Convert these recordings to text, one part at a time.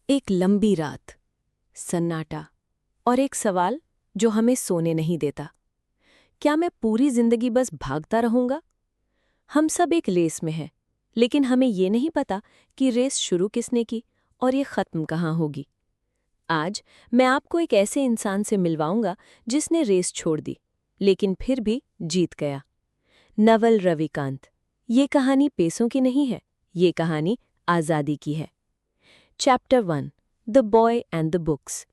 एक लंबी रात, सन्नाटा और एक सवाल जो हमें सोने नहीं देता। क्या मैं पूरी जिंदगी बस भागता रहूंगा? हम सब एक रेस में हैं, लेकिन हमें ये नहीं पता कि रेस शुरू किसने की और ये खत्म कहाँ होगी। आज मैं आपको एक ऐसे इंसान से मिलवाऊंगा जिसने रेस छोड़ दी, लेकिन फिर भी जीत गया। नवल रविकांत। ये कहानी पैसों की नहीं है, ये कहानी आज़ादी की है। Chapter 1, the boy and the books.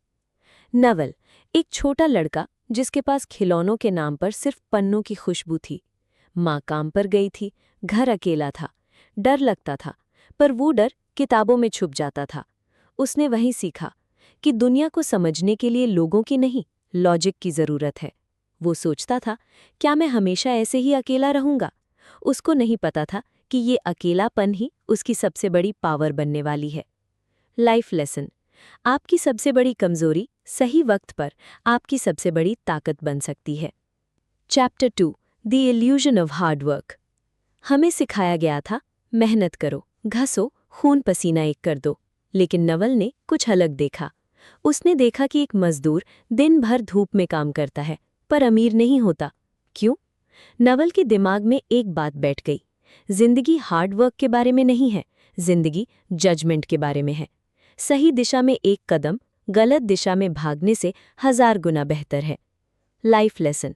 Naval एक छोटा लड़का जिसके पास खिलौनों के नाम पर सिर्फ पन्नों की खुशबू थी। माँ काम पर गई थी, घर अकेला था, डर लगता था, पर वो डर किताबों में छुप जाता था। उसने वहीं सीखा कि दुनिया को समझने के लिए लोगों की नहीं, लॉजिक की ज़रूरत है। वो सोचता था, क्या मैं हमेशा ऐसे ही अकेला रहूंगा? उसको नहीं पता था कि ये अकेलापन ही उसकी सबसे बड़ी पावर बनने वाली है। Life lesson. आपकी सबसे बड़ी कमजोरी सही वक्त पर आपकी सबसे बड़ी ताकत बन सकती है। Chapter 2, the illusion of hard work. हमें सिखाया गया था, मेहनत करो, घसो, खून पसीना एक कर दो। लेकिन नवल ने कुछ अलग देखा। उसने देखा कि एक मजदूर दिन भर धूप में काम करता है, पर अमीर नहीं होता। क्यों? नवल के दिमाग में एक बात बैठ गई। जिंदगी हार्ड वर्क के बारे में नहीं है, जिंदगी जजमेंट के बारे में है। सही दिशा में एक कदम गलत दिशा में भागने से 1000 गुना बेहतर है। Life lesson.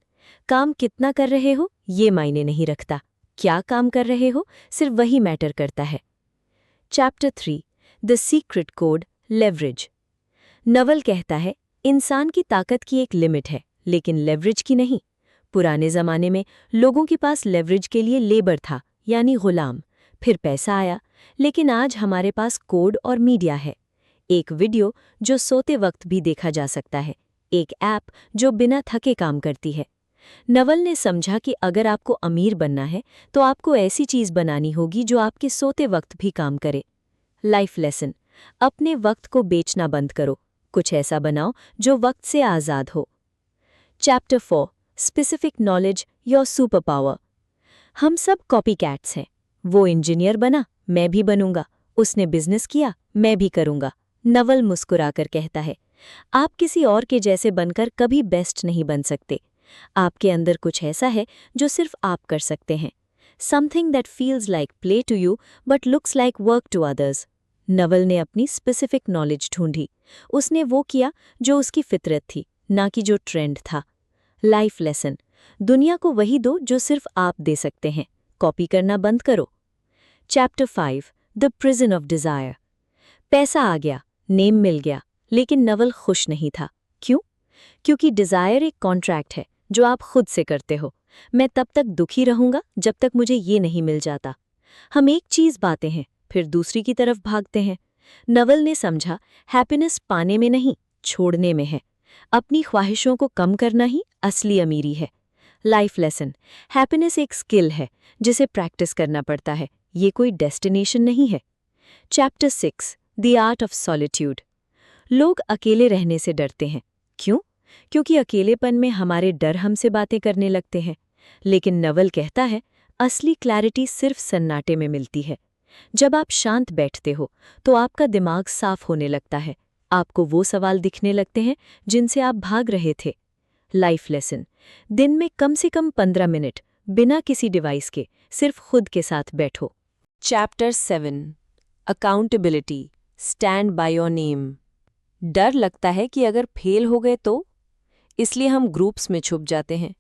काम कितना कर रहे हो ये मायने नहीं रखता, क्या काम कर रहे हो सिर्फ वही मैटर करता है। Chapter 3, the secret code, leverage. Naval कहता है, इंसान की ताकत की एक लिमिट है, लेकिन लेवरेज की नहीं। पुराने जमाने में लोगों के पास लेवरेज के लिए लेबर था, यानी गुलाम। फिर पैसा आया, लेकिन आज हमारे पास कोड और मीडिया है। एक वीडियो जो सोते वक्त भी देखा जा सकता है, एक ऐप जो बिना थके काम करती है। नवल ने समझा कि अगर आपको अमीर बनना है तो आपको ऐसी चीज बनानी होगी जो आपके सोते वक्त भी काम करे। Life lesson. अपने वक्त को बेचना बंद करो, कुछ ऐसा बनाओ जो वक्त से आज़ाद हो। Chapter 4, specific knowledge, your super power. हम सब कॉपी कैट्स हैं। वो इंजीनियर बना, मैं भी बनूंगा। उसने बिजनेस किया, मैं भी करूंगा। नवल मुस्कुराकर कहता है, आप किसी और के जैसे बनकर कभी बेस्ट नहीं बन सकते। आपके अंदर कुछ ऐसा है जो सिर्फ आप कर सकते हैं। Something that feels like play to you but looks like work to others. Naval ने अपनी स्पेसिफिक नॉलेज ढूंढी। उसने वो किया जो उसकी फितरत थी, ना कि जो ट्रेंड था। Life lesson. दुनिया को वही दो जो सिर्फ आप दे सकते हैं, कॉपी करना बंद करो। Chapter 5, the prison of desire. पैसा आ गया, नेम मिल गया, लेकिन नवल खुश नहीं था। क्यों? क्योंकि डिजायर एक कॉन्ट्रैक्ट है जो आप खुद से करते हो। मैं तब तक दुखी रहूंगा जब तक मुझे ये नहीं मिल जाता। हम एक चीज पाते हैं, फिर दूसरी की तरफ भागते हैं। नवल ने समझा, हैप्पीनेस पाने में नहीं, छोड़ने में है। अपनी ख्वाहिशों को कम करना ही असली अमीरी है। Life lesson. हैप्पीनेस एक स्किल है जिसे प्रैक्टिस करना पड़ता है, ये कोई डेस्टिनेशन नहीं है। Chapter 6, the art of solitude. लोग अकेले रहने से डरते हैं। क्यों? क्योंकि अकेलेपन में हमारे डर हमसे बातें करने लगते हैं। लेकिन नवल कहता है, असली क्लैरिटी सिर्फ सन्नाटे में मिलती है। जब आप शांत बैठते हो तो आपका दिमाग साफ होने लगता है। आपको वो सवाल दिखने लगते हैं जिनसे आप भाग रहे थे। Life lesson. दिन में कम से कम 15 मिनट बिना किसी डिवाइस के सिर्फ खुद के साथ बैठो। Chapter 7, accountability, stand by your name. डर लगता है कि अगर फेल हो गए तो, इसलिए हम ग्रुप्स में छुप जाते हैं।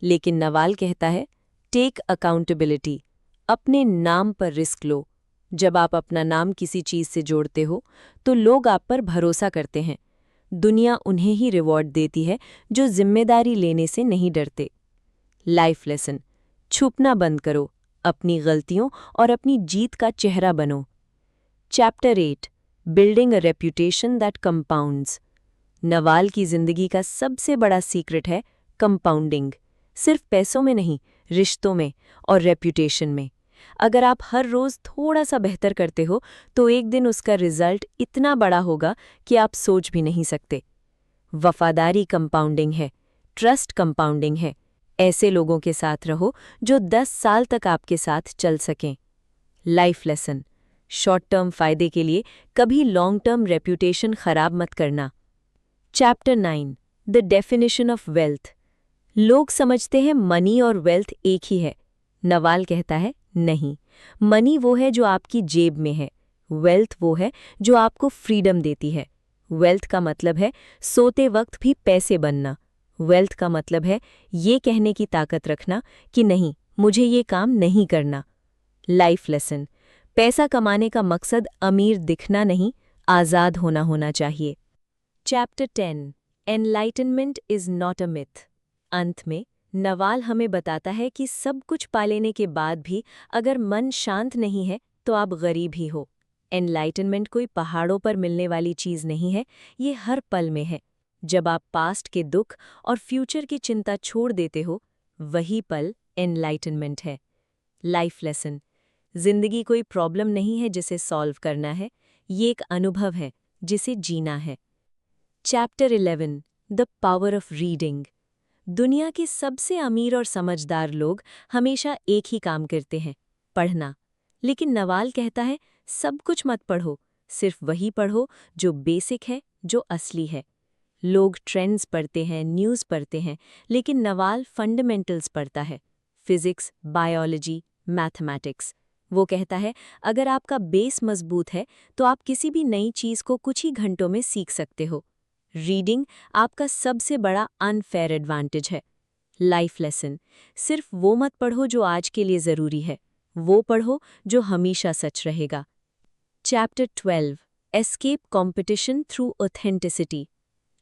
लेकिन नवाल कहता है, टेक अकाउंटेबिलिटी, अपने नाम पर रिस्क लो। जब आप अपना नाम किसी चीज से जोड़ते हो तो लोग आप पर भरोसा करते हैं। दुनिया उन्हें ही रिवॉर्ड देती है जो जिम्मेदारी लेने से नहीं डरते। Life lesson. छुपना बंद करो, अपनी गलतियों और अपनी जीत का चेहरा बनो। Chapter 8, building a reputation that compounds. Nawal की जिंदगी का सबसे बड़ा सीक्रेट है कंपाउंडिंग। सिर्फ पैसों में नहीं, रिश्तों में और रेप्यूटेशन में। अगर आप हर रोज थोड़ा सा बेहतर करते हो तो एक दिन उसका रिजल्ट इतना बड़ा होगा कि आप सोच भी नहीं सकते। वफादारी कंपाउंडिंग है, ट्रस्ट कंपाउंडिंग है। ऐसे लोगों के साथ रहो जो 10 साल तक आपके साथ चल सकें। Life lesson. शॉर्ट टर्म फायदे के लिए कभी लॉन्ग टर्म रेप्यूटेशन खराब मत करना। Chapter 9 the definition of wealth. लोग समझते हैं मनी और वेल्थ एक ही है। नवाल कहता है नहीं, मनी वो है जो आपकी जेब में है, वेल्थ वो है जो आपको फ्रीडम देती है। वेल्थ का मतलब है सोते वक्त भी पैसे बनना। वेल्थ का मतलब है ये कहने की ताकत रखना कि नहीं, मुझे ये काम नहीं करना। Life lesson. पैसा कमाने का मकसद अमीर दिखना नहीं, आज़ाद होना होना चाहिए। Chapter 10 enlightenment is not a myth. अंत में नवाल हमें बताता है कि सब कुछ पा लेने के बाद भी अगर मन शांत नहीं है तो आप गरीब ही हो। एनलाइटनमेंट कोई पहाड़ों पर मिलने वाली चीज़ नहीं है, ये हर पल में है। जब आप पास्ट के दुख और फ्यूचर की चिंता छोड़ देते हो, वही पल एनलाइटनमेंट है। Life lesson. जिंदगी कोई प्रॉब्लम नहीं है जिसे सॉल्व करना है, ये एक अनुभव है जिसे जीना है। Chapter 11 the power of reading. दुनिया के सबसे अमीर और समझदार लोग हमेशा एक ही काम करते हैं, पढ़ना। लेकिन नवाल कहता है सब कुछ मत पढ़ो, सिर्फ वही पढ़ो जो बेसिक है, जो असली है। लोग ट्रेंड्स पढ़ते हैं, न्यूज़ पढ़ते हैं, लेकिन नवाल फंडामेंटल्स पढ़ता है, फिजिक्स, बायोलॉजी, मैथमेटिक्स। वो कहता है अगर आपका बेस मजबूत है तो आप किसी भी नई चीज़ को कुछ ही घंटों में सीख सकते हो। रीडिंग आपका सबसे बड़ा अनफेयर एडवांटेज है। Life lesson. सिर्फ वो मत पढ़ो जो आज के लिए ज़रूरी है, वो पढ़ो जो हमेशा सच रहेगा। Chapter 12 escape competition through authenticity.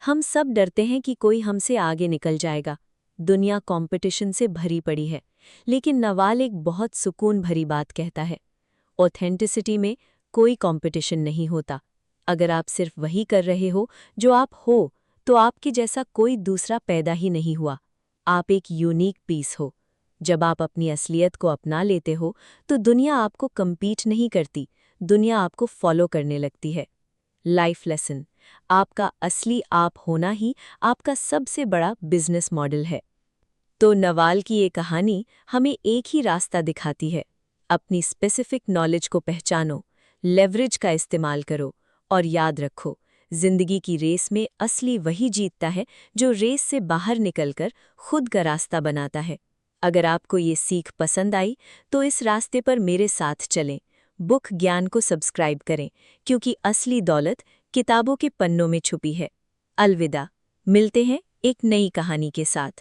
हम सब डरते हैं कि कोई हमसे आगे निकल जाएगा। दुनिया कंपटीशन से भरी पड़ी है, लेकिन नवाल एक बहुत सुकून भरी बात कहता है। ऑथेंटिसिटी में कोई कंपटीशन नहीं होता। अगर आप सिर्फ वही कर रहे हो जो आप हो, तो आपके जैसा कोई दूसरा पैदा ही नहीं हुआ। आप एक यूनिक पीस हो। जब आप अपनी असलियत को अपना लेते हो, तो दुनिया आपको कम्पीट नहीं करती, दुनिया आपको फॉलो करने लगती है। Life lesson. आपका असली आप होना ही आपका सबसे बड़ा बिजनेस मॉडल है। तो नवाल की ये कहानी हमें एक ही रास्ता दिखाती है। अपनी स्पेसिफिक नॉलेज को पहचानो, लेवरेज का इस्तेमाल करो और याद रखो, जिंदगी की रेस में असली वही जीतता है जो रेस से बाहर निकलकर खुद का रास्ता बनाता है। अगर आपको ये सीख पसंद आई तो इस रास्ते पर मेरे साथ चलें। बुक ज्ञान को सब्सक्राइब करें, क्योंकि असली दौलत किताबों के पन्नों में छुपी है। अलविदा। मिलते हैं एक नई कहानी के साथ।